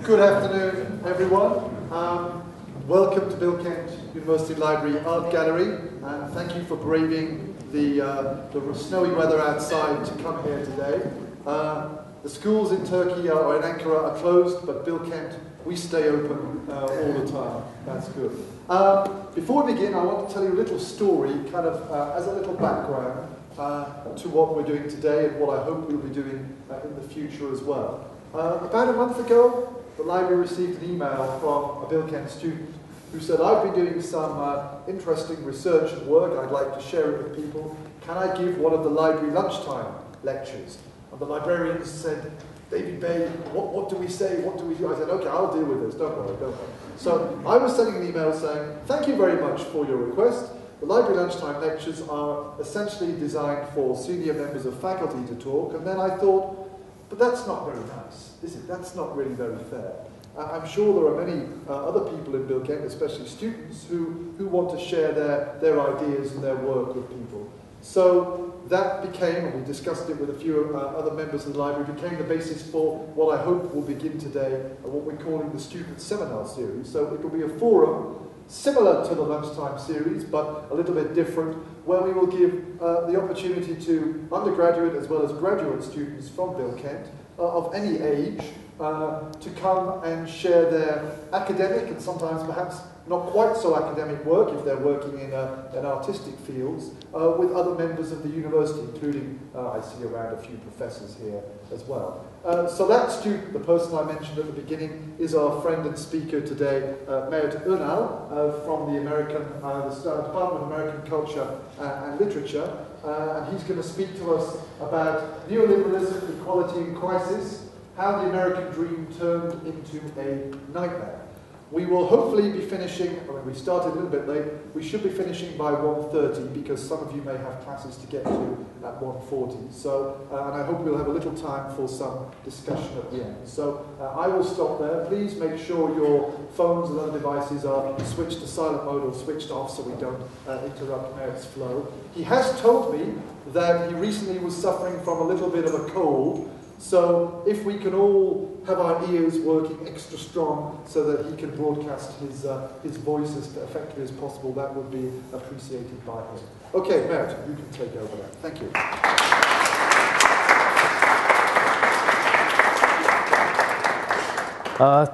Good afternoon, everyone. Welcome to Bilkent University Library Art Gallery, and thank you for braving the snowy weather outside to come here today. The schools in Turkey or in Ankara are closed, but Bilkent, we stay open all the time. That's good. Before we begin, I want to tell you a little story, kind of as a little background to what we're doing today and what I hope we'll be doing in the future as well. About a month ago, the library received an email from a Bilkent student who said, I've been doing some interesting research and work, I'd like to share it with people. Can I give one of the library lunchtime lectures? And the librarians said, David Bay, what do we say? What do we do? I said, okay, I'll deal with this, don't worry. So I was sending an email saying, thank you very much for your request. The library lunchtime lectures are essentially designed for senior members of faculty to talk, and then I thought, but that's not very nice, is it? That's not really very fair. I'm sure there are many other people in Bilkent, especially students, who want to share their ideas and their work with people. So that became, and we discussed it with a few other members of the library, became the basis for what I hope will begin today, what we're calling the Student Seminar Series. So it will be a forum similar to the lunchtime series, but a little bit different, where we will give the opportunity to undergraduate as well as graduate students from Bilkent of any age to come and share their academic and sometimes perhaps not quite so academic work if they're working in artistic fields with other members of the university, including, I see around a few professors here as well. So that student, the person I mentioned at the beginning, is our friend and speaker today, Mert ÖNAL, from the Department of American Culture and Literature, and he's going to speak to us about neoliberalism, equality and crisis, how the American dream turned into a nightmare. We will hopefully be finishing, I mean, we started a little bit late, we should be finishing by 1:30 because some of you may have classes to get to at 1:40. So, and I hope we'll have a little time for some discussion at the end. So I will stop there. Please make sure your phones and other devices are switched to silent mode or switched off so we don't interrupt Mert's flow. He has told me that he recently was suffering from a little bit of a cold. So if we can all have our ears working extra strong so that he can broadcast his voice as effectively as possible, that would be appreciated by him. Okay, Mert, you can take over that. Thank you.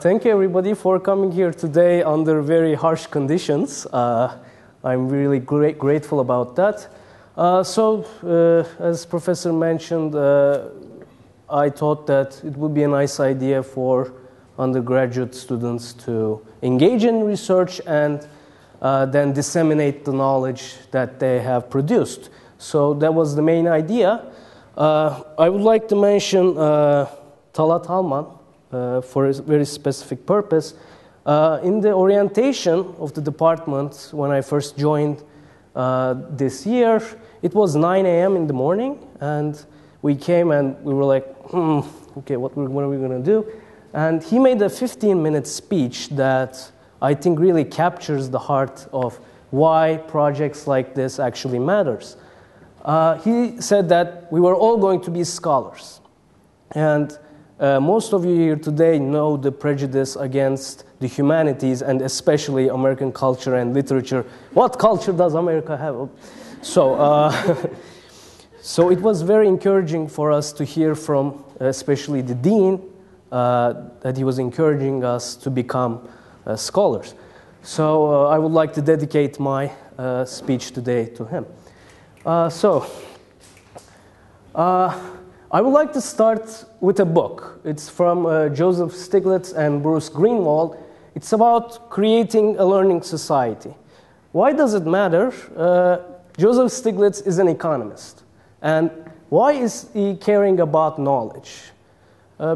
Thank you, everybody, for coming here today under very harsh conditions. I'm really grateful about that. As Professor mentioned, I thought that it would be a nice idea for undergraduate students to engage in research and then disseminate the knowledge that they have produced. So that was the main idea. I would like to mention Talat Alman for a very specific purpose. In the orientation of the department, when I first joined this year, it was 9 a.m. in the morning, and we came and we were like, okay, what are we going to do? And he made a 15-minute speech that I think really captures the heart of why projects like this actually matters. He said that we were all going to be scholars. And most of you here today know the prejudice against the humanities and especially American culture and literature. What culture does America have? So it was very encouraging for us to hear from especially the dean that he was encouraging us to become scholars. So I would like to dedicate my speech today to him. I would like to start with a book. It's from Joseph Stiglitz and Bruce Greenwald. It's about creating a learning society. Why does it matter? Joseph Stiglitz is an economist. And why is he caring about knowledge?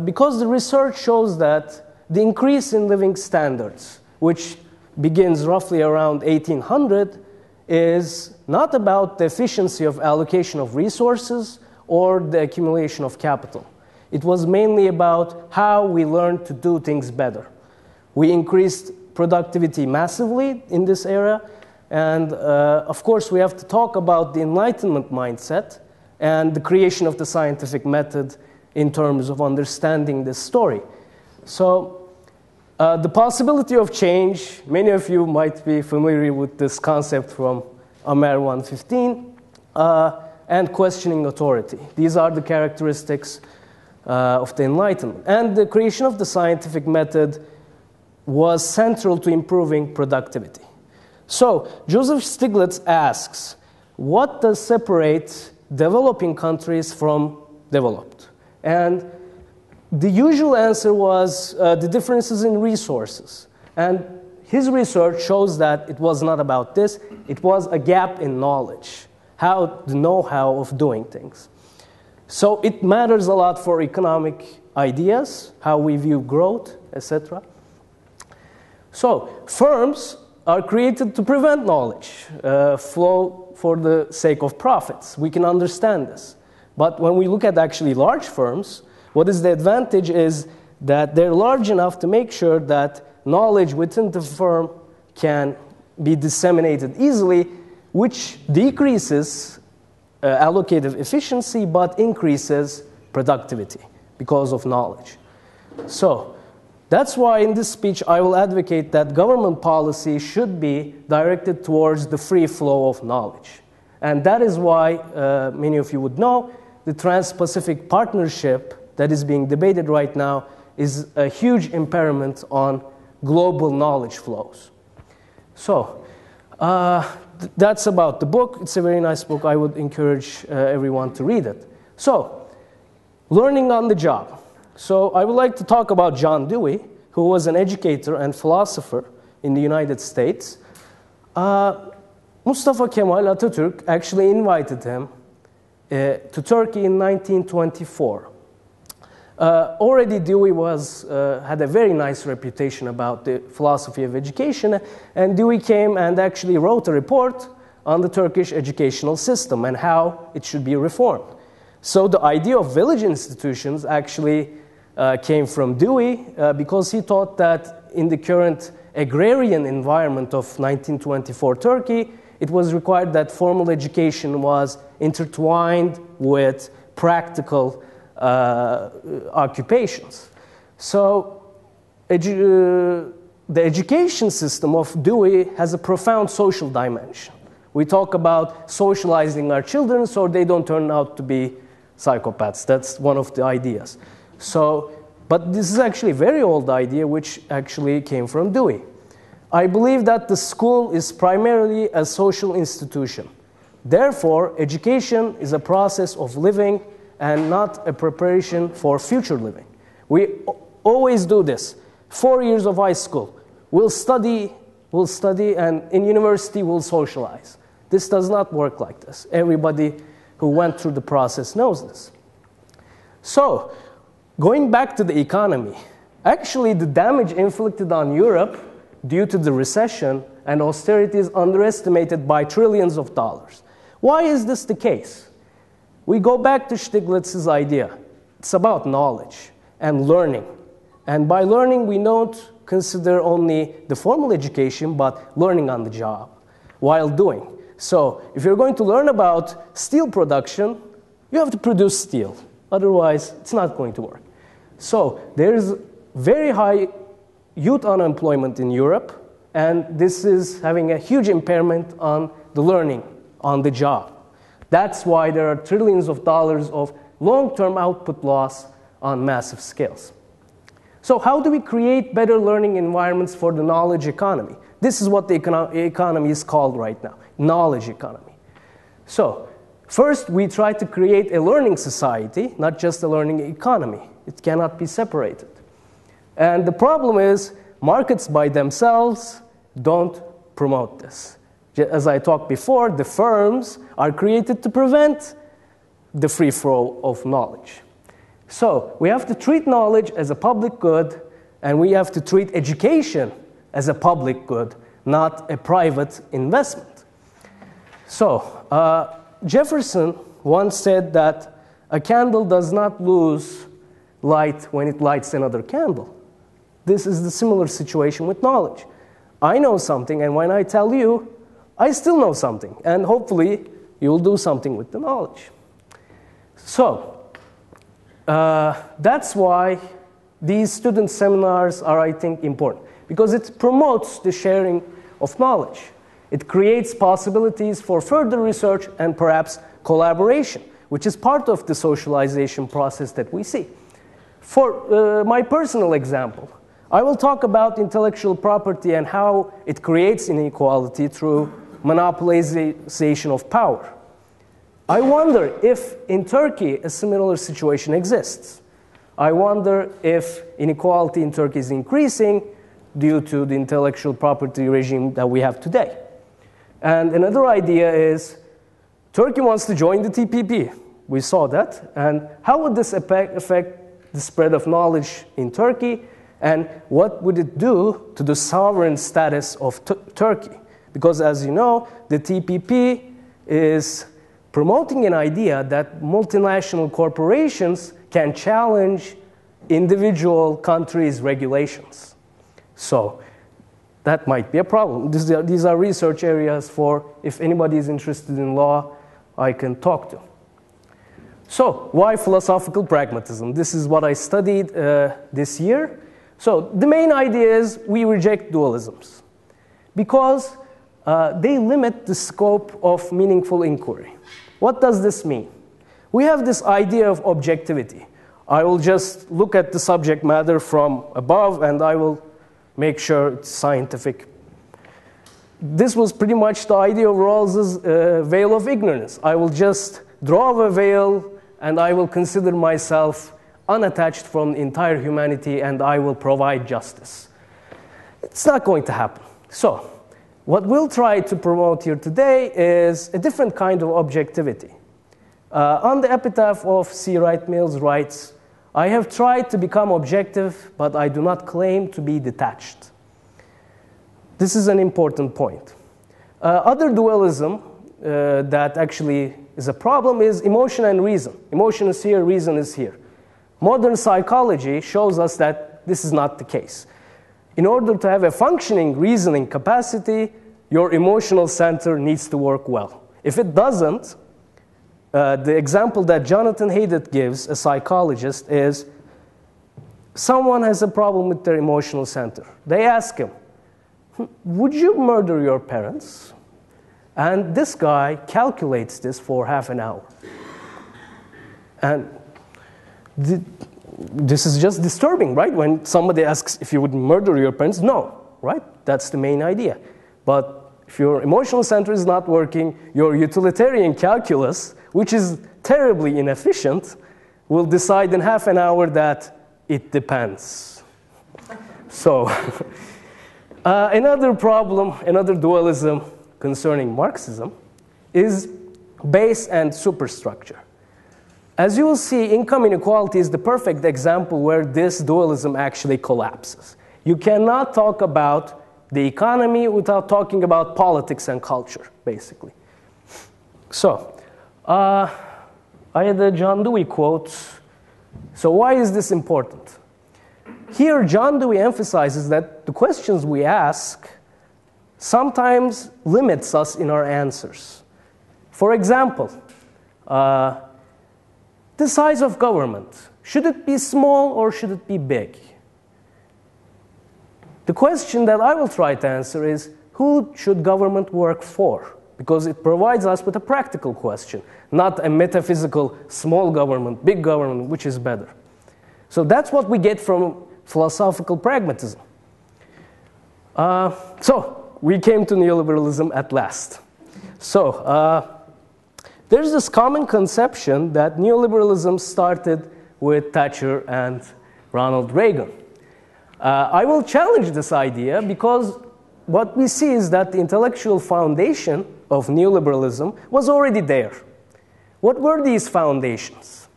Because the research shows that the increase in living standards, which begins roughly around 1800, is not about the efficiency of allocation of resources or the accumulation of capital. It was mainly about how we learned to do things better. We increased productivity massively in this era, and of course we have to talk about the Enlightenment mindset and the creation of the scientific method in terms of understanding this story. So The possibility of change, many of you might be familiar with this concept from AMER 115, and questioning authority. These are the characteristics of the Enlightenment. And the creation of the scientific method was central to improving productivity. So, Joseph Stiglitz asks, what does separate developing countries from developed? And the usual answer was the differences in resources. And his research shows that it was not about this. It was a gap in knowledge, the know-how of doing things. So it matters a lot for economic ideas, how we view growth, etc. So firms are created to prevent knowledge flow for the sake of profits. We can understand this. But when we look at actually large firms, what is the advantage is that they're large enough to make sure that knowledge within the firm can be disseminated easily, which decreases allocative efficiency but increases productivity because of knowledge. So that's why in this speech I will advocate that government policy should be directed towards the free flow of knowledge. And that is why, many of you would know, the Trans-Pacific Partnership that is being debated right now is a huge impairment on global knowledge flows. So that's about the book. It's a very nice book. I would encourage everyone to read it. So, learning on the job. So I would like to talk about John Dewey, who was an educator and philosopher in the United States. Mustafa Kemal Atatürk actually invited him to Turkey in 1924. Already Dewey had a very nice reputation about the philosophy of education, and Dewey came and actually wrote a report on the Turkish educational system and how it should be reformed. So the idea of village institutions actually came from Dewey because he thought that in the current agrarian environment of 1924 Turkey, it was required that formal education was intertwined with practical occupations. So the education system of Dewey has a profound social dimension. We talk about socializing our children so they don't turn out to be psychopaths. That's one of the ideas. But this is actually a very old idea which actually came from Dewey. I believe that the school is primarily a social institution. Therefore, education is a process of living and not a preparation for future living. We always do this. 4 years of high school, we'll study, and in university we'll socialize. This does not work like this. Everybody who went through the process knows this. So, going back to the economy, actually the damage inflicted on Europe due to the recession and austerity is underestimated by trillions of dollars. Why is this the case? We go back to Stiglitz's idea. It's about knowledge and learning. And by learning, we don't consider only the formal education, but learning on the job while doing. So if you're going to learn about steel production, you have to produce steel. Otherwise, it's not going to work. So there's very high youth unemployment in Europe, and this is having a huge impairment on the learning on the job. That's why there are trillions of dollars of long-term output loss on massive scales. So how do we create better learning environments for the knowledge economy? This is what the economy is called right now, knowledge economy. So first, we try to create a learning society, not just a learning economy. It cannot be separated. And the problem is, markets by themselves don't promote this. As I talked before, the firms are created to prevent the free flow of knowledge. So we have to treat knowledge as a public good, and we have to treat education as a public good, not a private investment. So Jefferson once said that a candle does not lose light when it lights another candle. This is the similar situation with knowledge. I know something, and when I tell you, I still know something, and hopefully you'll do something with the knowledge. So that's why these student seminars are, I think, important because it promotes the sharing of knowledge. It creates possibilities for further research and perhaps collaboration, which is part of the socialization process that we see. For my personal example, I will talk about intellectual property and how it creates inequality through monopolization of power. I wonder if in Turkey a similar situation exists. I wonder if inequality in Turkey is increasing due to the intellectual property regime that we have today. And another idea is Turkey wants to join the TPP. We saw that. And how would this affect the spread of knowledge in Turkey? And what would it do to the sovereign status of Turkey? Because as you know, the TPP is promoting an idea that multinational corporations can challenge individual countries' regulations. So that might be a problem. These are research areas for, if anybody is interested in law, I can talk to. So why philosophical pragmatism? This is what I studied this year. So the main idea is we reject dualisms because they limit the scope of meaningful inquiry. What does this mean? We have this idea of objectivity. I will just look at the subject matter from above and I will make sure it's scientific. This was pretty much the idea of Rawls's veil of ignorance. I will just draw a veil and I will consider myself unattached from the entire humanity and I will provide justice. It's not going to happen. So, what we'll try to promote here today is a different kind of objectivity. On the epitaph of C. Wright Mills writes, I have tried to become objective, but I do not claim to be detached. This is an important point. Other dualism that actually is a problem is emotion and reason. Emotion is here, reason is here. Modern psychology shows us that this is not the case. In order to have a functioning reasoning capacity, your emotional center needs to work well. If it doesn't, the example that Jonathan Haidt gives, a psychologist, is someone has a problem with their emotional center. They ask him, would you murder your parents? And this guy calculates this for half an hour. And this is just disturbing, right? When somebody asks if you would murder your parents, no, right? That's the main idea. But if your emotional center is not working, your utilitarian calculus, which is terribly inefficient, will decide in half an hour that it depends. So, another problem, another dualism concerning Marxism is base and superstructure. As you will see, income inequality is the perfect example where this dualism actually collapses. You cannot talk about the economy without talking about politics and culture, basically. So, I had a John Dewey quote. So why is this important? Here, John Dewey emphasizes that the questions we ask sometimes limits us in our answers. For example, the size of government. Should it be small or should it be big? The question that I will try to answer is, who should government work for? Because it provides us with a practical question, not a metaphysical small government, big government, which is better. So that's what we get from philosophical pragmatism. So we came to neoliberalism at last. So there's this common conception that neoliberalism started with Thatcher and Ronald Reagan. I will challenge this idea because what we see is that the intellectual foundation of neoliberalism was already there. What were these foundations?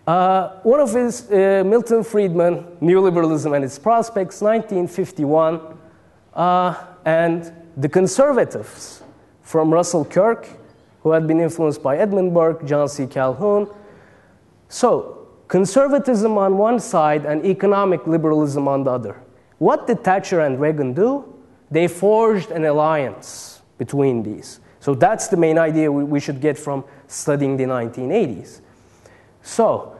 One of his, Milton Friedman, Neoliberalism and Its Prospects, 1951, and the conservatives from Russell Kirk, who had been influenced by Edmund Burke, John C. Calhoun. So, conservatism on one side and economic liberalism on the other. What did Thatcher and Reagan do? They forged an alliance between these. So that's the main idea we should get from studying the 1980s. So,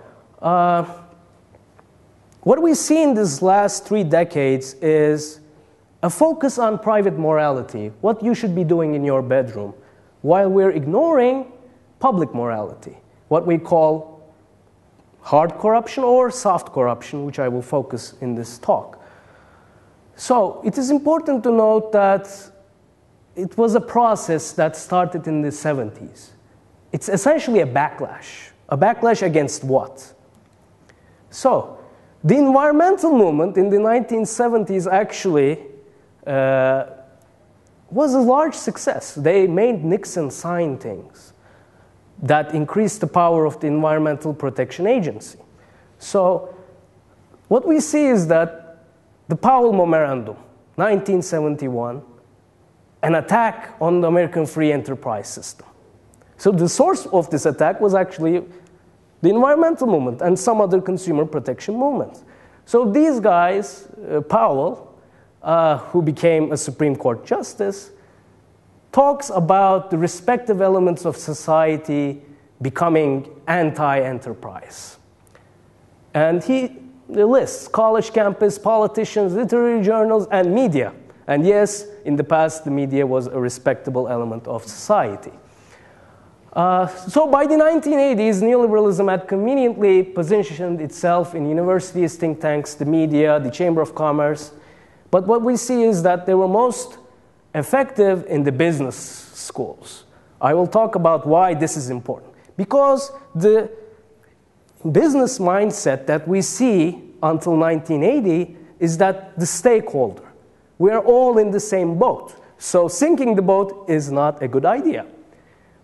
what we see in these last 3 decades is a focus on private morality, what you should be doing in your bedroom, while we're ignoring public morality, what we call hard corruption or soft corruption, which I will focus in this talk. So it is important to note that it was a process that started in the 70s. It's essentially a backlash. A backlash against what? So the environmental movement in the 1970s actually was a large success. They made Nixon sign things that increased the power of the Environmental Protection Agency. So what we see is that the Powell Memorandum, 1971, an attack on the American free enterprise system. So the source of this attack was actually the environmental movement and some other consumer protection movements. So these guys, Powell, who became a Supreme Court justice, talks about the respective elements of society becoming anti-enterprise. And he lists college campus, politicians, literary journals, and media. And yes, in the past, the media was a respectable element of society. So by the 1980s, neoliberalism had conveniently positioned itself in universities, think tanks, the media, the Chamber of Commerce. But what we see is that they were most effective in the business schools. I will talk about why this is important. Because the business mindset that we see until 1980 is that the stakeholder, we are all in the same boat. So sinking the boat is not a good idea.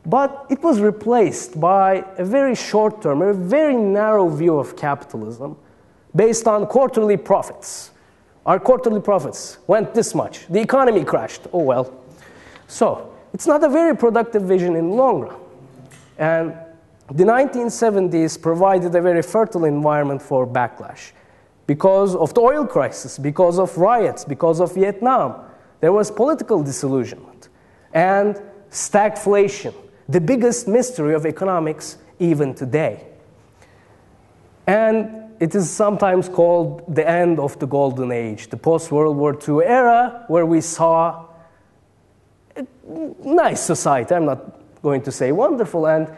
But it was replaced by a very short-term, a very narrow view of capitalism based on quarterly profits. Our quarterly profits went this much. The economy crashed. Oh, well. So it's not a very productive vision in the long run. And the 1970s provided a very fertile environment for backlash. Because of the oil crisis, because of riots, because of Vietnam, there was political disillusionment and stagflation, the biggest mystery of economics even today. And it is sometimes called the end of the golden age, the post-World War II era, where we saw a nice society. I'm not going to say wonderful, and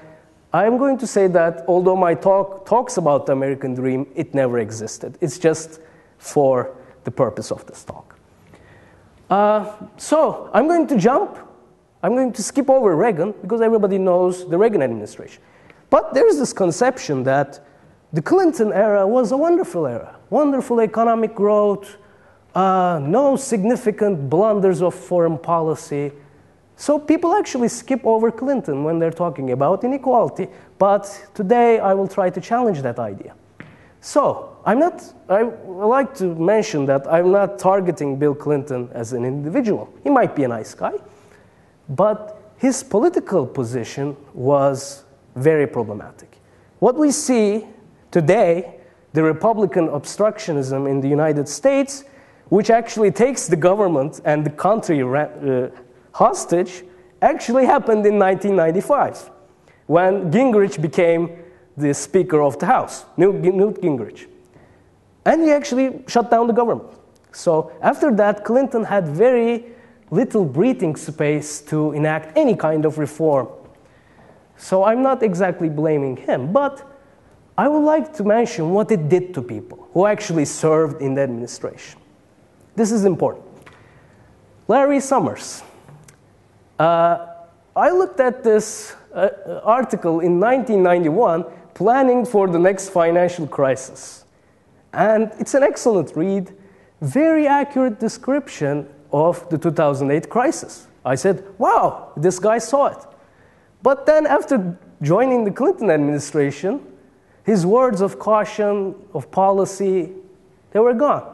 I'm going to say that although my talk talks about the American dream, it never existed. It's just for the purpose of this talk. So I'm going to skip over Reagan, because everybody knows the Reagan administration. But there's this conception that the Clinton era was a wonderful era, wonderful economic growth, no significant blunders of foreign policy. So people actually skip over Clinton when they're talking about inequality. But today I will try to challenge that idea. So I like to mention that I'm not targeting Bill Clinton as an individual. He might be a nice guy, but his political position was very problematic. What we see today, the Republican obstructionism in the United States, which actually takes the government and the country hostage, actually happened in 1995, when Gingrich became the Speaker of the House, Newt Gingrich. And he actually shut down the government. So after that, Clinton had very little breathing space to enact any kind of reform. So I'm not exactly blaming him, but I would like to mention what it did to people who actually served in the administration. This is important. Larry Summers. I looked at this article in 1991, planning for the next financial crisis. And it's an excellent read, very accurate description of the 2008 crisis. I said, wow, this guy saw it. But then after joining the Clinton administration, his words of caution, of policy, they were gone.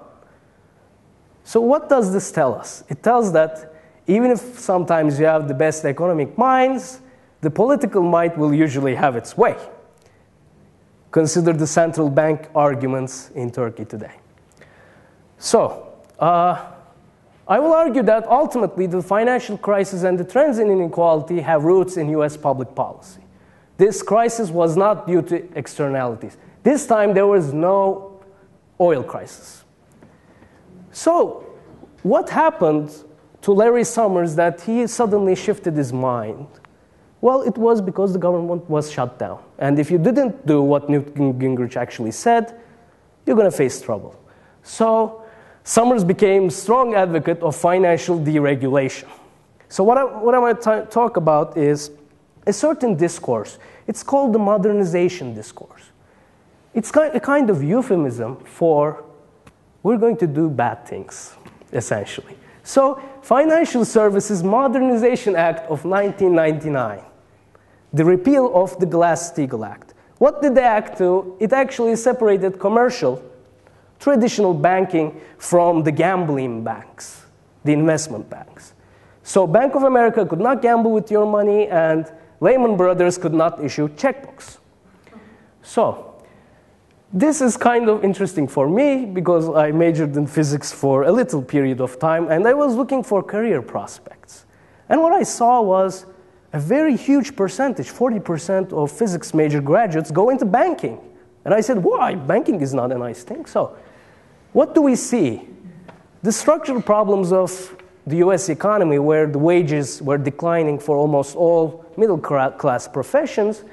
So what does this tell us? It tells that even if sometimes you have the best economic minds, the political might will usually have its way. Consider the central bank arguments in Turkey today. So, I will argue that ultimately the financial crisis and the trends in inequality have roots in US public policy. This crisis was not due to externalities. This time there was no oil crisis. So what happened to Larry Summers that he suddenly shifted his mind? Well, it was because the government was shut down. And if you didn't do what Newt Gingrich actually said, you're going to face trouble. So Summers became a strong advocate of financial deregulation. So what I want to talk about is a certain discourse. It's called the modernization discourse. It's a kind of euphemism for we're going to do bad things, essentially. So Financial Services Modernization Act of 1999, the repeal of the Glass-Steagall Act. What did the act do? It actually separated commercial, traditional banking from the gambling banks, the investment banks. So Bank of America could not gamble with your money, and Lehman Brothers could not issue checkbooks. So this is kind of interesting for me because I majored in physics for a little period of time, and I was looking for career prospects. And what I saw was a very huge percentage, 40% of physics major graduates go into banking. And I said, why? Banking is not a nice thing. So what do we see? The structural problems of the US economy, where the wages were declining for almost all middle class professions,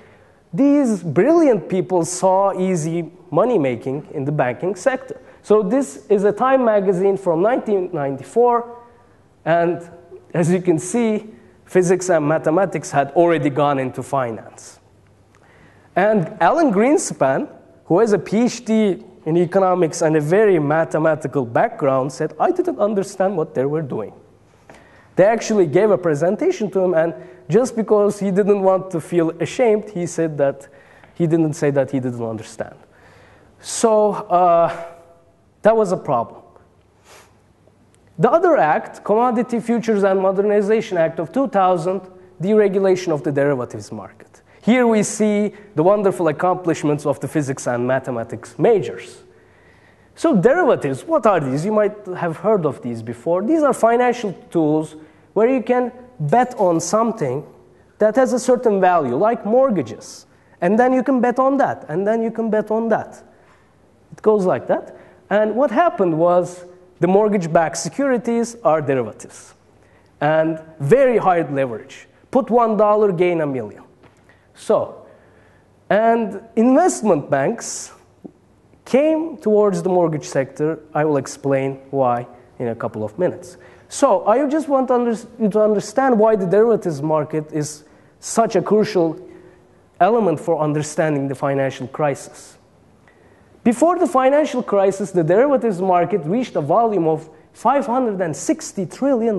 these brilliant people saw easy money making in the banking sector. So this is a Time magazine from 1994, and as you can see, physics and mathematics had already gone into finance. And Alan Greenspan, who has a PhD in economics and a very mathematical background, said, I didn't understand what they were doing. They actually gave a presentation to him, and just because he didn't want to feel ashamed, he said that he didn't say that he didn't understand. So that was a problem. The other act, Commodity Futures and Modernization Act of 2000, deregulation of the derivatives market. Here we see the wonderful accomplishments of the physics and mathematics majors. So derivatives, what are these? You might have heard of these before. These are financial tools where you can bet on something that has a certain value, like mortgages. And then you can bet on that, and then you can bet on that. It goes like that. And what happened was the mortgage-backed securities are derivatives and very high leverage. Put $1, gain $1 million. So, and investment banks came towards the mortgage sector. I will explain why in a couple of minutes. So I just want you to understand why the derivatives market is such a crucial element for understanding the financial crisis. Before the financial crisis, the derivatives market reached a volume of $560 trillion.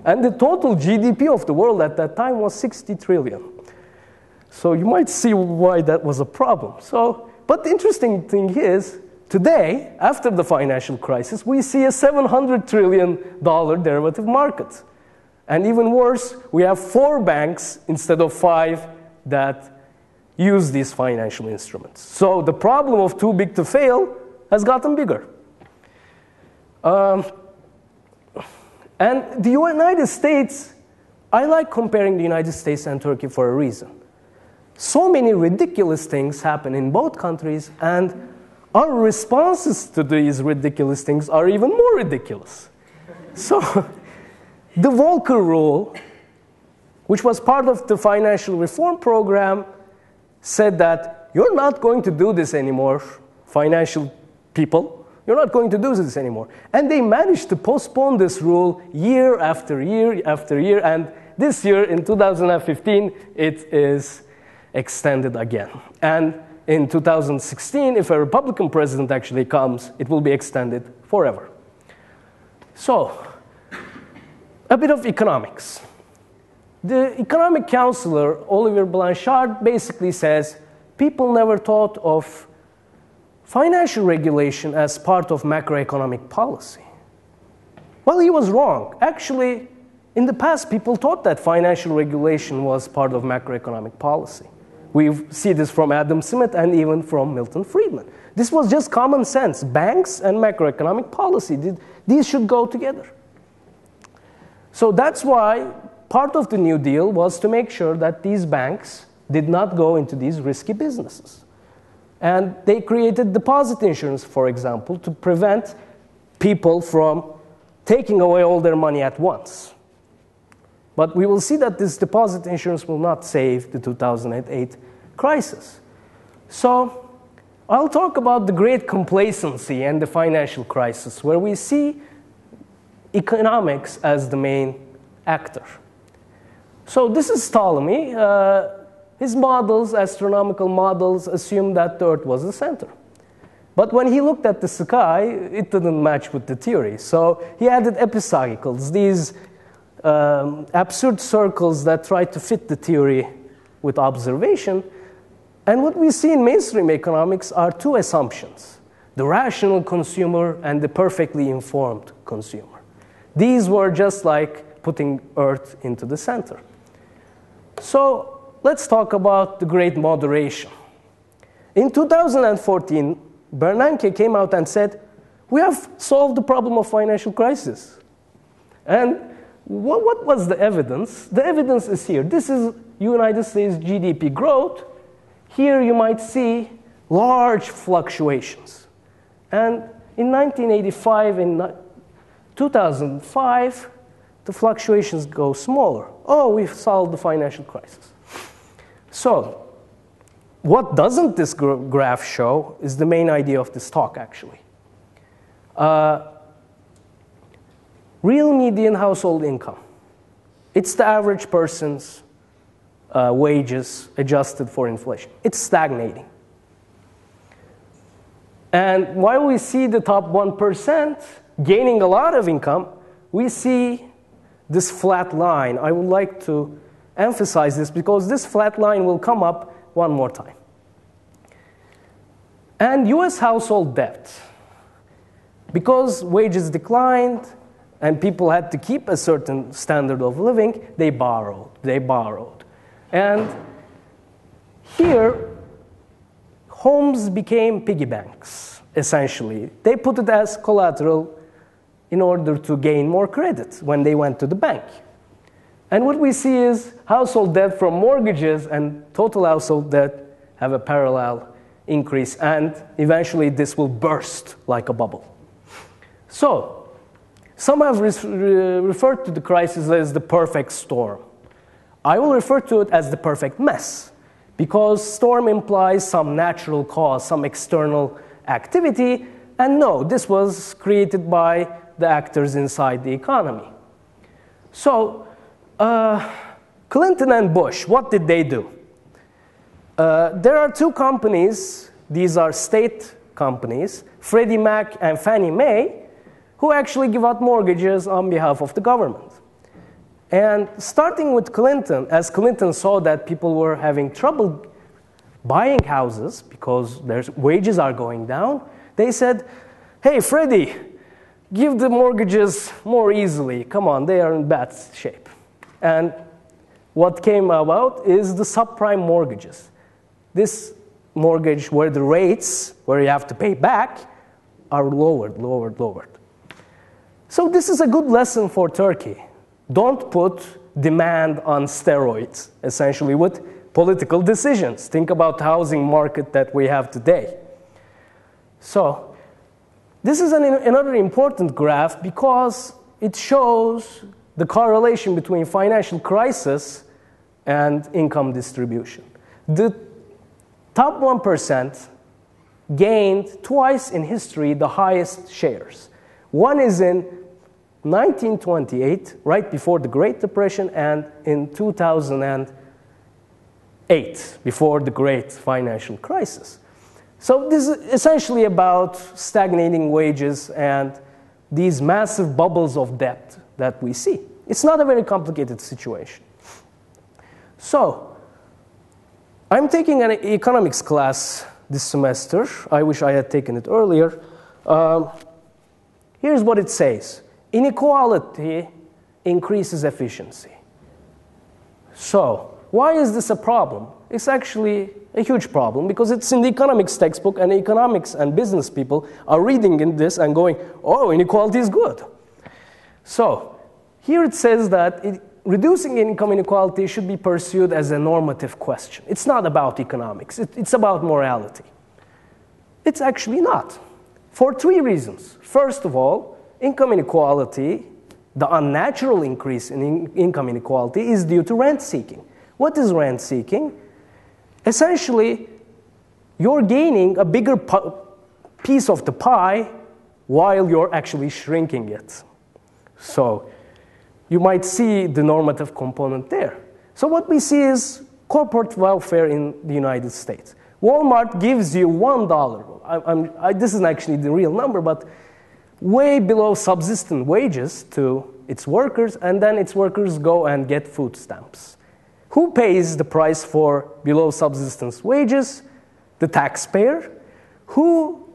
And the total GDP of the world at that time was 60 trillion. So you might see why that was a problem. But the interesting thing is, today, after the financial crisis, we see a $700 trillion derivative market. And even worse, we have 4 banks instead of 5 that use these financial instruments. So the problem of too big to fail has gotten bigger. And the United States, I like comparing the United States and Turkey for a reason. So many ridiculous things happen in both countries, and our responses to these ridiculous things are even more ridiculous. So the Volcker Rule, which was part of the financial reform program, said that you're not going to do this anymore, financial people. You're not going to do this anymore. And they managed to postpone this rule year after year after year. And this year, in 2015, it is extended again. And in 2016, if a Republican president actually comes, it will be extended forever. So, a bit of economics. The economic counselor, Olivier Blanchard, basically says people never thought of financial regulation as part of macroeconomic policy. Well, he was wrong. Actually, in the past, people thought that financial regulation was part of macroeconomic policy. We see this from Adam Smith and even from Milton Friedman. This was just common sense. Banks and macroeconomic policy, these should go together. So that's why part of the New Deal was to make sure that these banks did not go into these risky businesses. And they created deposit insurance, for example, to prevent people from taking away all their money at once. But we will see that this deposit insurance will not save the 2008 crisis. So I'll talk about the great complacency and the financial crisis, where we see economics as the main actor. So this is Ptolemy. His models, astronomical models, assumed that the Earth was the center. But when he looked at the sky, it didn't match with the theory. So he added epicycles, these absurd circles that try to fit the theory with observation. And what we see in mainstream economics are two assumptions: the rational consumer and the perfectly informed consumer. These were just like putting Earth into the center. So let's talk about the great moderation. In 2014, Bernanke came out and said, we have solved the problem of financial crisis. And what was the evidence? The evidence is here. This is United States GDP growth. Here you might see large fluctuations. And in 1985 and 2005, the fluctuations go smaller. Oh, we've solved the financial crisis. So what doesn't this graph show is the main idea of this talk, actually. Real median household income. It's the average person's wages adjusted for inflation. It's stagnating. And while we see the top 1% gaining a lot of income, we see this flat line. I would like to emphasize this because this flat line will come up one more time. And US household debt. Because wages declined and people had to keep a certain standard of living, they borrowed. And here, homes became piggy banks, essentially. They put it as collateral in order to gain more credit when they went to the bank. And what we see is household debt from mortgages and total household debt have a parallel increase, and eventually this will burst like a bubble. So, some have referred to the crisis as the perfect storm. I will refer to it as the perfect mess, because storm implies some natural cause, some external activity, and no, this was created by the actors inside the economy. So, Clinton and Bush, what did they do? There are two companies, these are state companies, Freddie Mac and Fannie Mae, who actually give out mortgages on behalf of the government. And starting with Clinton, as Clinton saw that people were having trouble buying houses because their wages are going down, they said, hey, Freddie, give the mortgages more easily. Come on, they are in bad shape. And what came about is the subprime mortgages. This mortgage where the rates, where you have to pay back, are lowered. So this is a good lesson for Turkey. Don't put demand on steroids, essentially, with political decisions. Think about the housing market that we have today. So this is another important graph because it shows the correlation between financial crisis and income distribution. The top 1% gained twice in history the highest shares. One is in 1928, right before the Great Depression, and in 2008, before the Great Financial Crisis. So this is essentially about stagnating wages and these massive bubbles of debt that we see. It's not a very complicated situation. So, I'm taking an economics class this semester. I wish I had taken it earlier. Here's what it says. Inequality increases efficiency. So, why is this a problem? It's actually a huge problem because it's in the economics textbook, and economics and business people are reading in this and going, oh, inequality is good. So, here it says that reducing income inequality should be pursued as a normative question. It's not about economics. It's about morality. It's actually not, for three reasons. First of all, income inequality, the unnatural increase in income inequality, is due to rent seeking. What is rent seeking? Essentially, you're gaining a bigger piece of the pie while you're actually shrinking it. So you might see the normative component there. So what we see is corporate welfare in the United States. Walmart gives you $1. This isn't actually the real number, but way below subsistence wages to its workers, and then its workers go and get food stamps. Who pays the price for below subsistence wages? The taxpayer. Who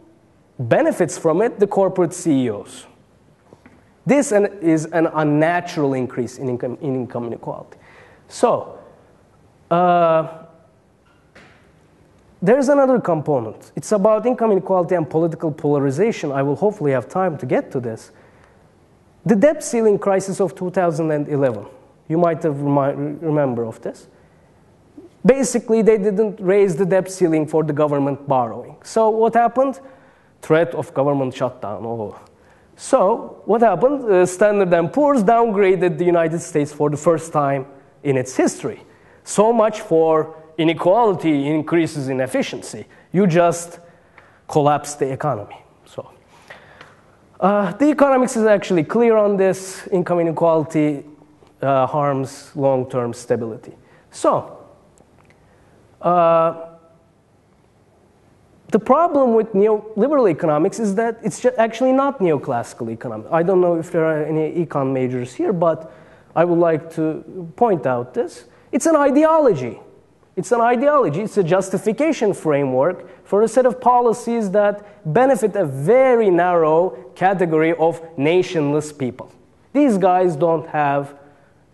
benefits from it? The corporate CEOs. This is an unnatural increase in income inequality. So, there's another component. It's about income inequality and political polarization. I will hopefully have time to get to this. The debt ceiling crisis of 2011. You might have remember of this. Basically, they didn't raise the debt ceiling for the government borrowing. So what happened? Threat of government shutdown. Oh. So what happened? Standard & Poor's downgraded the United States for the first time in its history. So much for inequality increases in efficiency. You just collapse the economy. So the economics is actually clear on this. Income inequality harms long-term stability. So the problem with neoliberal economics is that it's actually not neoclassical economics. I don't know if there are any econ majors here, but I would like to point out this. It's an ideology. It's an ideology. It's a justification framework for a set of policies that benefit a very narrow category of nationless people. These guys don't have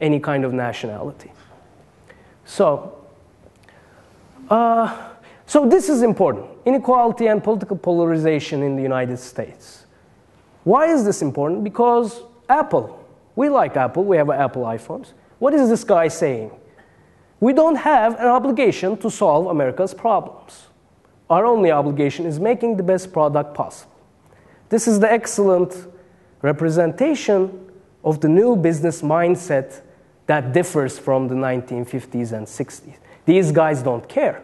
any kind of nationality. So this is important. Inequality and political polarization in the United States. Why is this important? Because Apple, we like Apple, we have Apple iPhones. What is this guy saying? We don't have an obligation to solve America's problems. Our only obligation is making the best product possible. This is the excellent representation of the new business mindset that differs from the 1950s and 60s. These guys don't care.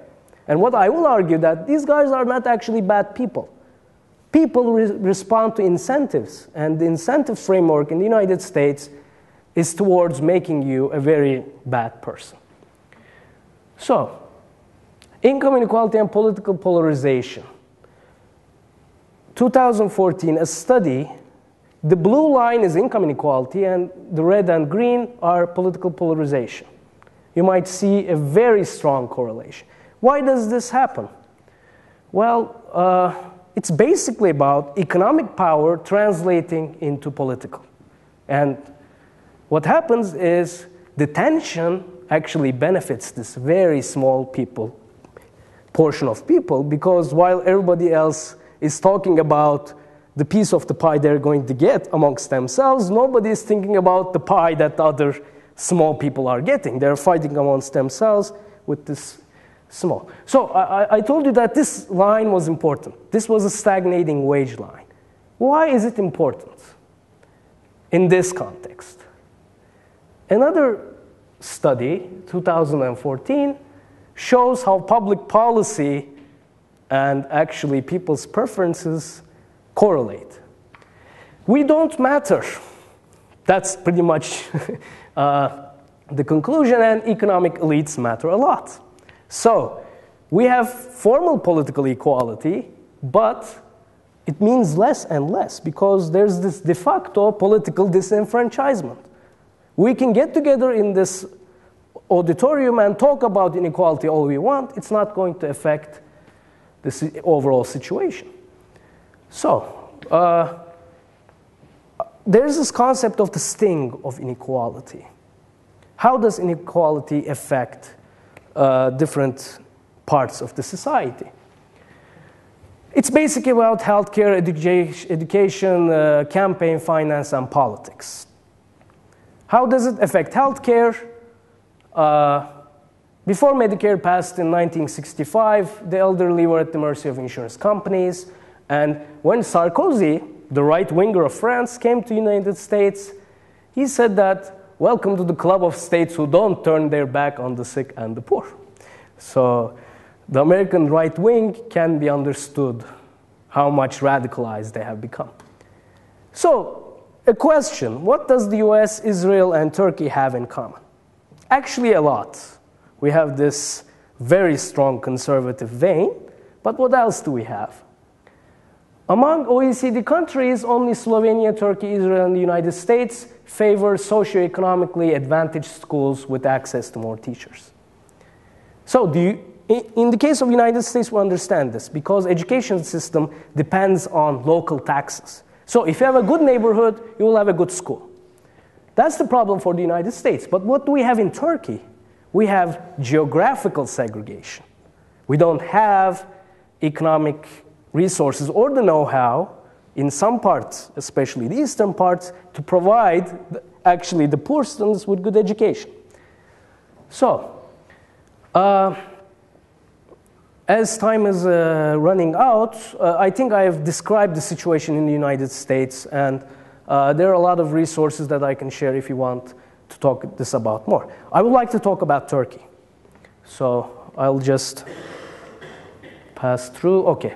And what I will argue that these guys are not actually bad people. People respond to incentives, and the incentive framework in the United States is towards making you a very bad person. So, income inequality and political polarization. 2014, a study, the blue line is income inequality and the red and green are political polarization. You might see a very strong correlation. Why does this happen? Well, it's basically about economic power translating into political. And what happens is the tension actually benefits this very small portion of people, because while everybody else is talking about the piece of the pie they're going to get amongst themselves, nobody is thinking about the pie that the other small people are getting. They're fighting amongst themselves with this small. So I told you that this line was important. This was a stagnating wage line. Why is it important in this context? Another study, 2014, shows how public policy and actually people's preferences correlate. We don't matter. That's pretty much the conclusion, and economic elites matter a lot. So we have formal political equality, but it means less and less because there's this de facto political disenfranchisement. We can get together in this auditorium and talk about inequality all we want. It's not going to affect the overall situation. So there's this concept of the sting of inequality. How does inequality affect different parts of the society? It's basically about healthcare, education, campaign finance, and politics. How does it affect healthcare? Before Medicare passed in 1965, the elderly were at the mercy of insurance companies. And when Sarkozy, the right-winger of France, came to the United States, he said that, welcome to the club of states who don't turn their back on the sick and the poor. So the American right wing can be understood how much radicalized they have become. So a question, what does the US, Israel, and Turkey have in common? Actually a lot. We have this very strong conservative vein, but what else do we have? Among OECD countries, only Slovenia, Turkey, Israel, and the United States favor socioeconomically advantaged schools with access to more teachers. So in the case of the United States, we understand this because education system depends on local taxes. So if you have a good neighborhood, you will have a good school. That's the problem for the United States. But what do we have in Turkey? We have geographical segregation. We don't have economic resources or the know-how in some parts, especially the eastern parts, to provide actually the poor students with good education. So, as time is running out, I think I have described the situation in the United States, and there are a lot of resources that I can share if you want to talk this about more. I would like to talk about Turkey. So I'll just pass through. Okay.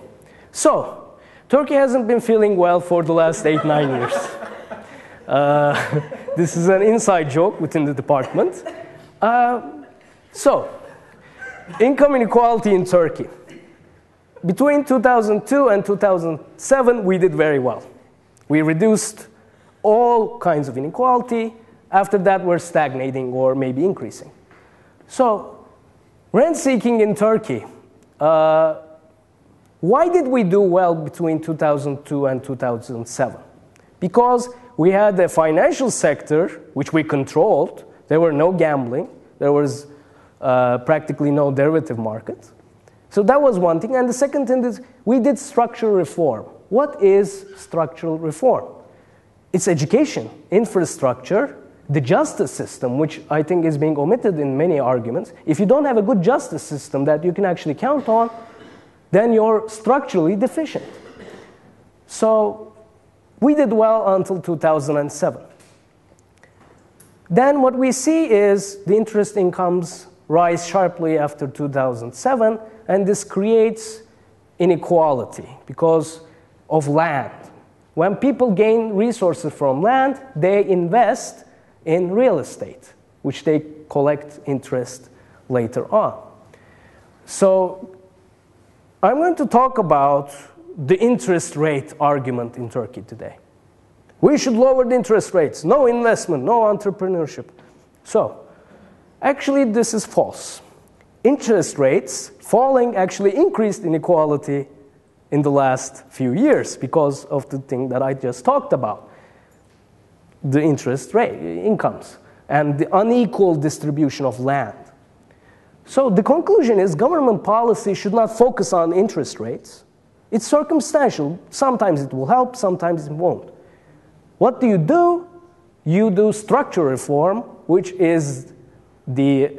So Turkey hasn't been feeling well for the last 8-9 years. This is an inside joke within the department. So income inequality in Turkey. Between 2002 and 2007, we did very well. We reduced all kinds of inequality. After that, we're stagnating or maybe increasing. So, rent seeking in Turkey. Why did we do well between 2002 and 2007? Because we had a financial sector, which we controlled. There were no gambling. There was practically no derivative market. So that was one thing. And the second thing is we did structural reform. What is structural reform? It's education, infrastructure, the justice system, which I think is being omitted in many arguments. If you don't have a good justice system that you can actually count on, then you're structurally deficient. So we did well until 2007. Then what we see is the interest incomes rise sharply after 2007, and this creates inequality because of land. When people gain resources from land, they invest in real estate, which they collect interest later on. So I'm going to talk about the interest rate argument in Turkey today. We should lower the interest rates, no investment, no entrepreneurship. So actually this is false. Interest rates falling actually increased inequality in the last few years because of the thing that I just talked about, the interest rate, incomes, and the unequal distribution of land. So the conclusion is government policy should not focus on interest rates. It's circumstantial. Sometimes it will help, sometimes it won't. What do? You do structural reform, which is the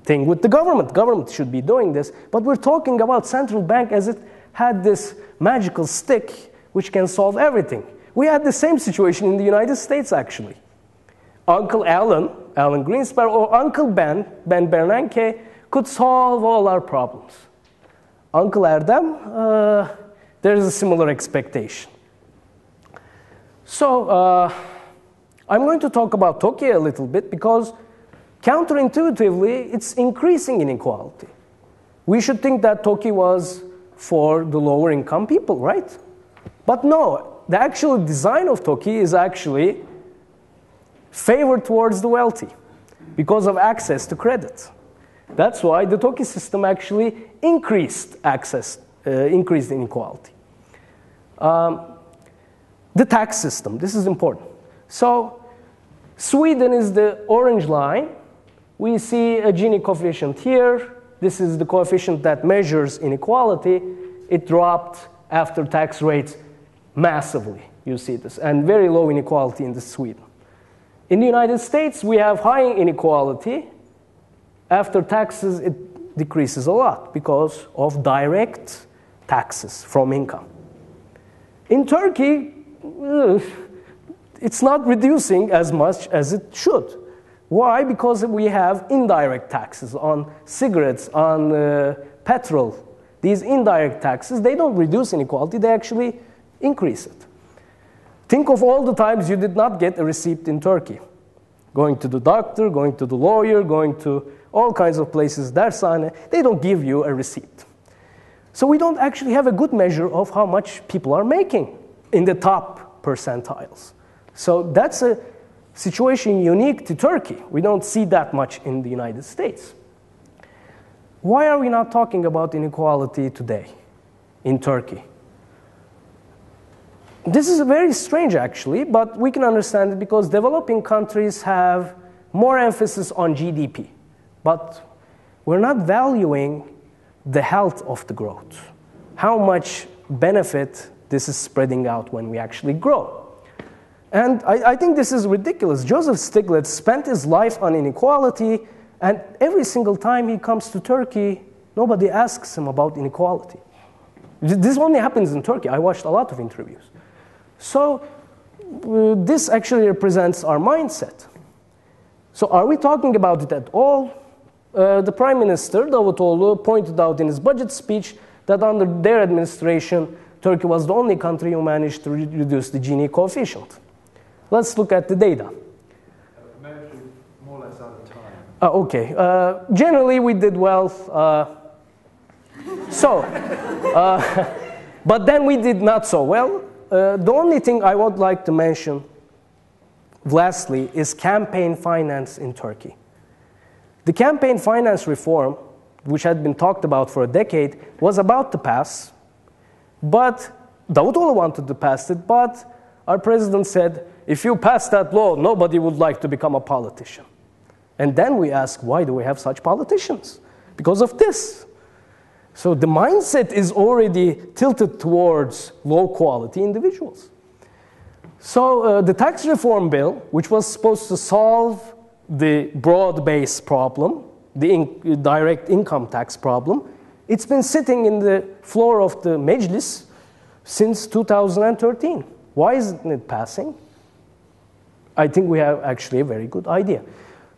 thing with the government. Government should be doing this, but we're talking about central bank as it had this magical stick which can solve everything. We had the same situation in the United States, actually. Uncle Alan Greenspan, or Uncle Ben Bernanke, could solve all our problems. Uncle Erdem, there is a similar expectation. So I'm going to talk about Turkey a little bit because counterintuitively, it's increasing inequality. We should think that Turkey was for the lower income people, right? But no, the actual design of Turkey is actually favored towards the wealthy because of access to credit. That's why the Turkey system actually increased increased inequality. The tax system, this is important. So Sweden is the orange line. We see a Gini coefficient here. This is the coefficient that measures inequality. It dropped after tax rates massively. You see this, and very low inequality in Sweden. In the United States, we have high inequality after taxes, it decreases a lot because of direct taxes from income. In Turkey, it's not reducing as much as it should. Why? Because we have indirect taxes on cigarettes, on petrol. These indirect taxes, they don't reduce inequality, they actually increase it. Think of all the times you did not get a receipt in Turkey. Going to the doctor, going to the lawyer, going to all kinds of places, they don't give you a receipt. So we don't actually have a good measure of how much people are making in the top percentiles. So that's a situation unique to Turkey. We don't see that much in the United States. Why are we not talking about inequality today in Turkey? This is very strange, actually, but we can understand it because developing countries have more emphasis on GDP. But we're not valuing the health of the growth, how much benefit this is spreading out when we actually grow. And I think this is ridiculous. Joseph Stiglitz spent his life on inequality, and every single time he comes to Turkey, nobody asks him about inequality. This only happens in Turkey. I watched a lot of interviews. So this actually represents our mindset. So are we talking about it at all? The Prime Minister, Davutoğlu, pointed out in his budget speech that under their administration, Turkey was the only country who managed to reduce the Gini coefficient. Let's look at the data. More or less out of time. Okay. Generally, we did well. But then we did not so well. The only thing I would like to mention, lastly, is campaign finance in Turkey. The campaign finance reform, which had been talked about for a decade, was about to pass, but Davutoğlu wanted to pass it, but our president said, if you pass that law, nobody would like to become a politician. And then we ask, why do we have such politicians? Because of this. So the mindset is already tilted towards low-quality individuals. So the tax reform bill, which was supposed to solve the broad-based problem, the direct income tax problem, it's been sitting in the floor of the Meclis since 2013. Why isn't it passing? I think we have actually a very good idea.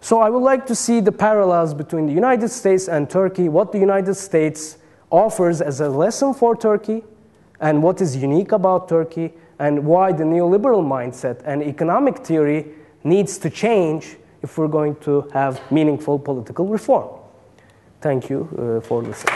So I would like to see the parallels between the United States and Turkey, what the United States offers as a lesson for Turkey, and what is unique about Turkey, and why the neoliberal mindset and economic theory needs to change if we're going to have meaningful political reform. Thank you for listening.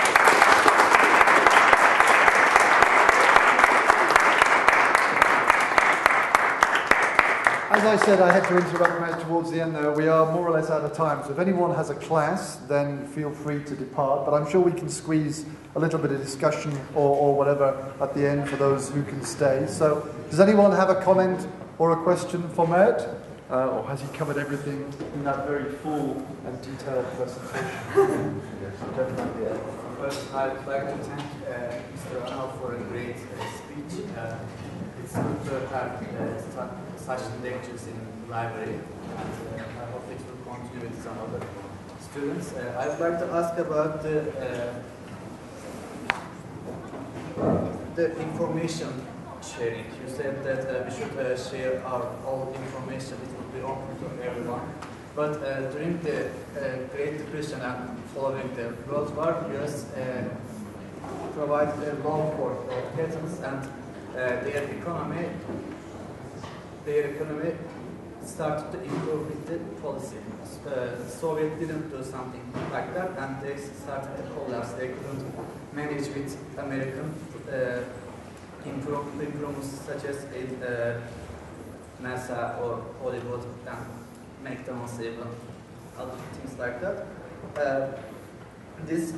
As I said, I had to interrupt Mert towards the end there. We are more or less out of time. So if anyone has a class, then feel free to depart. But I'm sure we can squeeze a little bit of discussion or whatever at the end for those who can stay. So does anyone have a comment or a question for Mert? Or has he covered everything in that very full and detailed presentation? Yes, definitely. First, I'd like to thank Mr. ÖNAL for a great speech. It's good to have such lectures in the library, and I hope it will continue with some other students. I would like to ask about the information sharing. You said that we should share our all information. It will be open to everyone. But during the Great Depression and following the World War, US provided a law for patents, and their economy started to improve with the policy. The Soviet didn't do something like that, and they started to collapse. They couldn't manage with American improvements such as NASA or Hollywood and McDonald's, even other things like that. This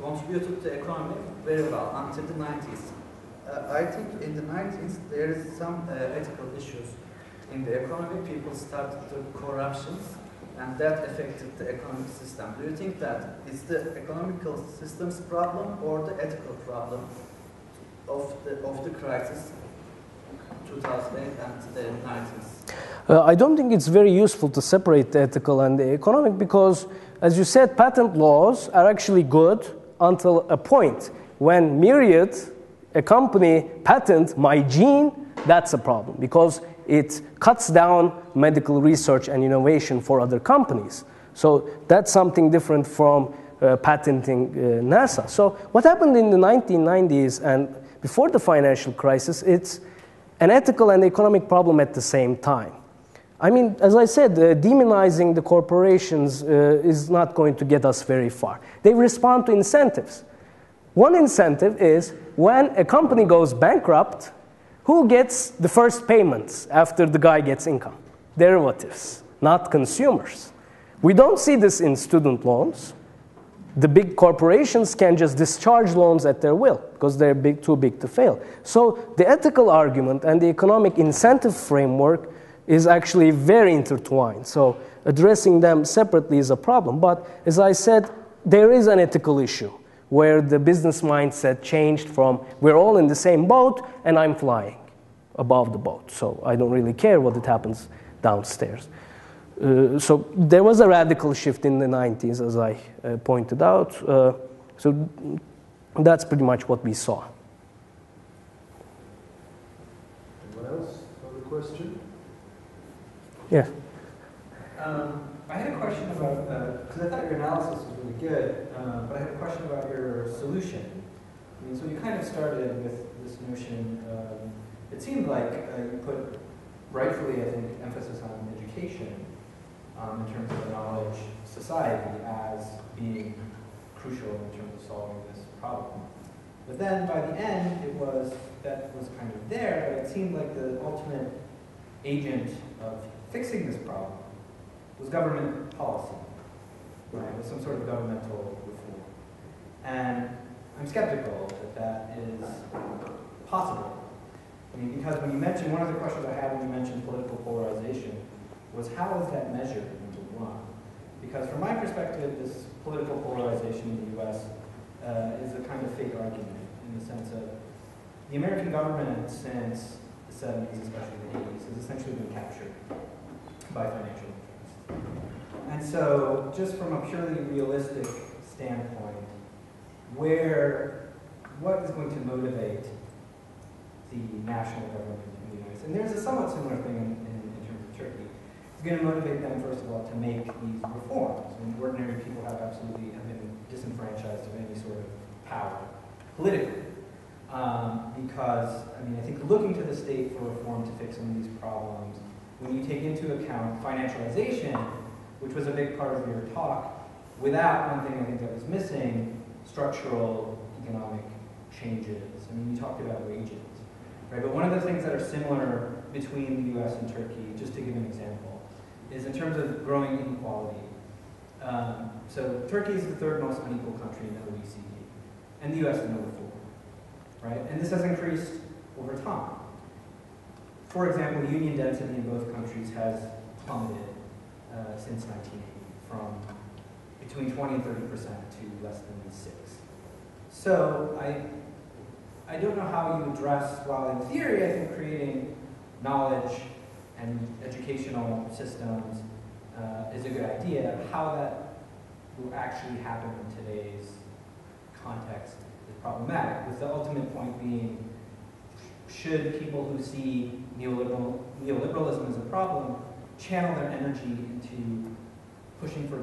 contributed to the economy very well until the 90s. I think in the 90s there is some ethical issues in the economy. People started to corruptions, and that affected the economic system. Do you think that it's the economical system's problem or the ethical problem of the crisis 2008 and the 90s? I don't think it's very useful to separate the ethical and the economic because, as you said, patent laws are actually good until a point. When Myriad, a company, patent my gene, that's a problem because it cuts down medical research and innovation for other companies. So that's something different from patenting NASA. So what happened in the 1990s and before the financial crisis, it's an ethical and economic problem at the same time. I mean, as I said, demonizing the corporations is not going to get us very far. They respond to incentives. One incentive is when a company goes bankrupt, who gets the first payments after the guy gets income? Derivatives, not consumers. We don't see this in student loans. The big corporations can just discharge loans at their will because they're too big to fail. So the ethical argument and the economic incentive framework is actually very intertwined. So addressing them separately is a problem. But as I said, there is an ethical issue where the business mindset changed from we're all in the same boat and I'm flying above the boat. So I don't really care what happens downstairs. So there was a radical shift in the 90s, as I pointed out. So that's pretty much what we saw. Anyone else? Another question? Yeah. I had a question about, because I thought your analysis was really good, but I had a question about your solution. I mean, so you kind of started with this notion, it seemed like you put, rightfully, I think, emphasis on education in terms of the knowledge society as being crucial in terms of solving this problem. But then by the end, that was kind of there, but it seemed like the ultimate agent of fixing this problem was government policy, right? With some sort of governmental reform. And I'm skeptical that that is possible. I mean, because when you mentioned, one of the questions I had when you mentioned political polarization was how is that measured, number one? Because from my perspective, this political polarization in the US is a kind of fake argument in the sense of the American government since the 70s, especially the 80s, has essentially been captured by financial interests. And so just from a purely realistic standpoint, what is going to motivate the national government in the United States? And there's a somewhat similar thing in terms of Turkey. It's going to motivate them, first of all, to make these reforms. I mean, ordinary people have been disenfranchised of any sort of power politically. Because, I mean, I think looking to the state for reform to fix some of these problems, when you take into account financialization, which was a big part of your talk, without one thing I think that was missing, structural economic changes. I mean, you talked about wages, right? But one of the things that are similar between the US and Turkey, just to give an example, is in terms of growing inequality. So Turkey is the third most unequal country in the OECD, and the US is number 4, right? And this has increased over time. For example, union density in both countries has plummeted since 1980 from between 20 and 30% to less than 6. So I don't know how you address, while in theory I think creating knowledge and educational systems is a good idea, how that will actually happen in today's context is problematic, with the ultimate point being, should people who see neoliberalism as a problem channel their energy into pushing for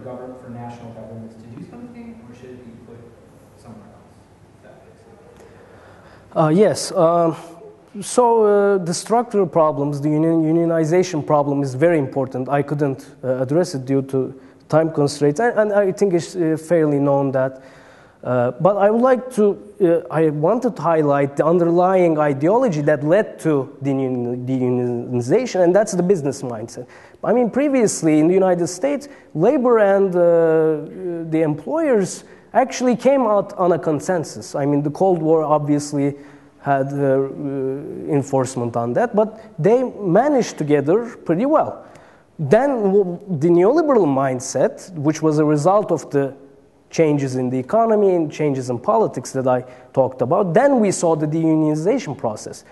national governments to do something, or should it be put somewhere else? Yes. So the structural problems, the unionization problem is very important. I couldn't address it due to time constraints, and I think it's fairly known that. But I would like to, I wanted to highlight the underlying ideology that led to the unionization, and that's the business mindset. I mean, previously in the United States, labor and the employers actually came out on a consensus. I mean, the Cold War obviously had enforcement on that, but they managed together pretty well. Then the neoliberal mindset, which was a result of the changes in the economy and changes in politics that I talked about, then we saw the deunionization process.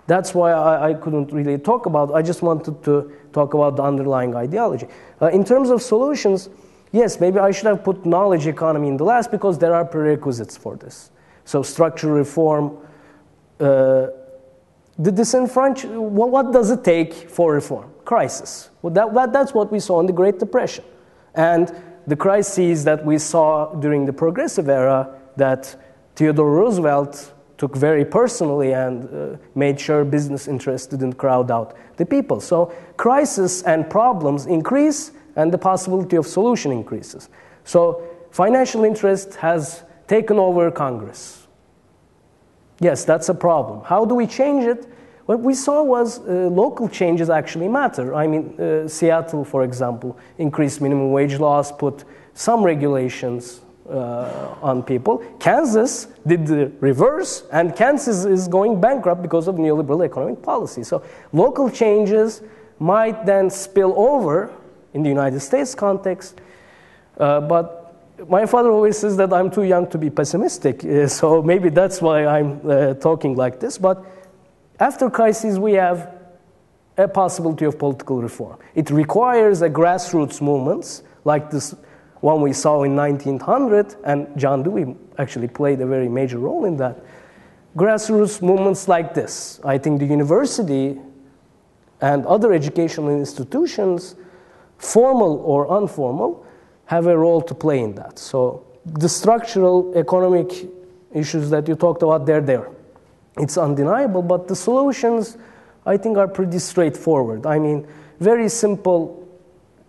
That's why I couldn't really talk about it. I just wanted to talk about the underlying ideology. In terms of solutions, yes, maybe I should have put knowledge economy in the last because there are prerequisites for this. So structural reform, the disenfranchisement, what does it take for reform? Crisis. Well, that's what we saw in the Great Depression. And the crises that we saw during the Progressive Era that Theodore Roosevelt took very personally and made sure business interests didn't crowd out the people. So crisis and problems increase and the possibility of solution increases. So financial interest has taken over Congress. Yes, that's a problem. How do we change it? What we saw was local changes actually matter. I mean, Seattle, for example, increased minimum wage laws, put some regulations on people. Kansas did the reverse, and Kansas is going bankrupt because of neoliberal economic policy. So local changes might then spill over in the United States context, but my father always says that I'm too young to be pessimistic, so maybe that's why I'm talking like this. But after crises, we have a possibility of political reform. It requires a grassroots movements like this one we saw in 1900, and John Dewey actually played a very major role in that. Grassroots movements like this. I think the university and other educational institutions, formal or informal, have a role to play in that. So the structural economic issues that you talked about, they're there. It's undeniable, but the solutions, I think, are pretty straightforward. I mean, very simple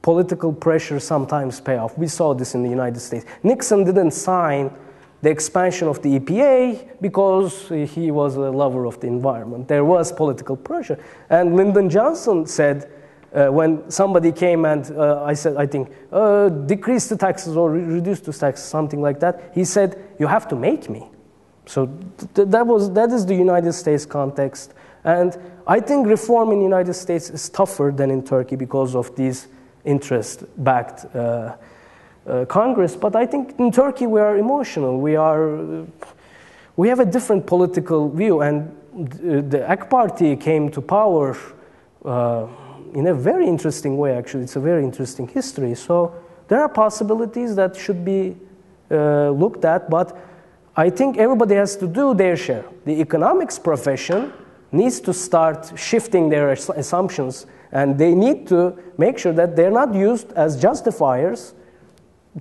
political pressure sometimes pay off. We saw this in the United States. Nixon didn't sign the expansion of the EPA because he was a lover of the environment. There was political pressure. And Lyndon Johnson said, when somebody came and I think, decrease the taxes or reduce the taxes, something like that, he said, you have to make me. So that is the United States context. And I think reform in the United States is tougher than in Turkey because of these interest-backed Congress. But I think in Turkey we are emotional. We have a different political view. And the AK Party came to power in a very interesting way, actually. It's a very interesting history. So there are possibilities that should be looked at. But I think everybody has to do their share. The economics profession needs to start shifting their assumptions, and they need to make sure that they're not used as justifiers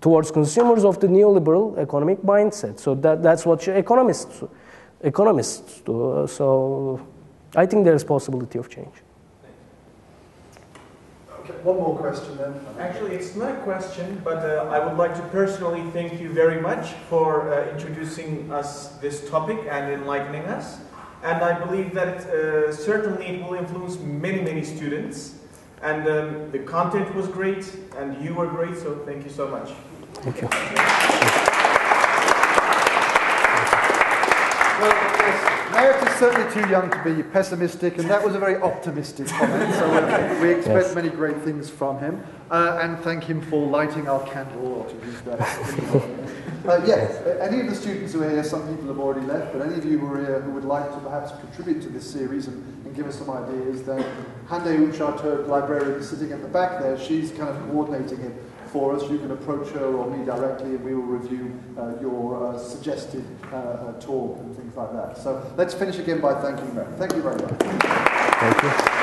towards consumers of the neoliberal economic mindset. So that's what economists do. So I think there is possibility of change. Okay, one more question then. Actually, it's not a question, but I would like to personally thank you very much for introducing us this topic and enlightening us. And I believe that certainly it will influence many, many students. And the content was great, and you were great, so thank you so much. Thank you. Well, yes, Mert is certainly too young to be pessimistic, and that was a very optimistic comment, so we expect many great things from him. And thank him for lighting our candle, or to use that. Yes, any of the students who are here, some people have already left, but any of you who are here who would like to perhaps contribute to this series and give us some ideas, then Hande Uçar, librarian, sitting at the back there, she's kind of coordinating it for us. You can approach her or me directly, and we will review your suggested talk and things like that. So let's finish again by thanking Mert. Thank you very much. Thank you.